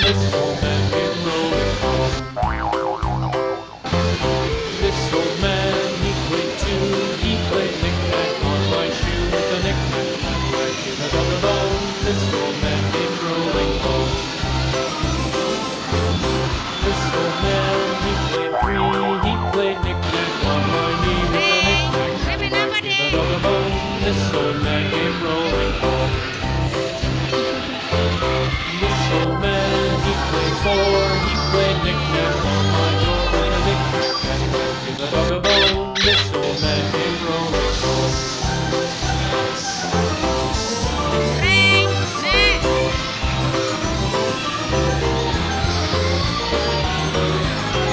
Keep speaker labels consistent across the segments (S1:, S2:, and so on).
S1: This old man came rolling home. This old man, he played too. He played knick-knack on my shoe with a knick-knack, paddywhack, give a dog a bone. This old man came rolling home. This old man, he played three. He played knick-knack on my knee with a knick-knack, paddywhack, give a dog a bone. This old man came rolling home. This old man, he played four. He played knick-knack on my door with a knick-knack, paddywhack, give a dog a bone. This old man came rolling home.
S2: Ring, nek.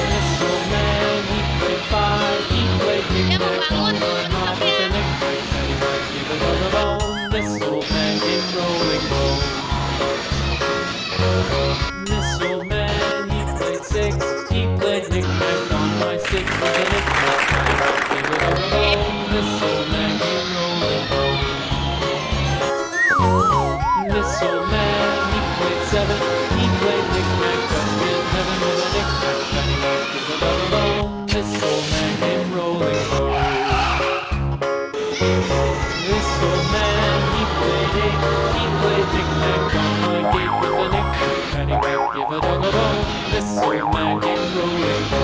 S1: This old man, he played five. He played
S2: Dia mau
S1: knick-knack on
S2: bangun,
S1: my mouth with a
S2: tutupnya.
S1: knick-knack, paddywhack, give a dog a bone. This old man came rolling home. This old man, he played six. He played knick-knack on my stick with a knick-knack, paddywhack, give a dog a bone. This old man came rolling home. This old man, he played seven. He played knick-knack up in heaven with a knick-knack, paddywhack, give a dog a bone. This old man came rolling home. This old man, he played eight. He played knick-knack on my gate with a knick-knack, paddywhack, give a dog a bone. This old man came rolling home.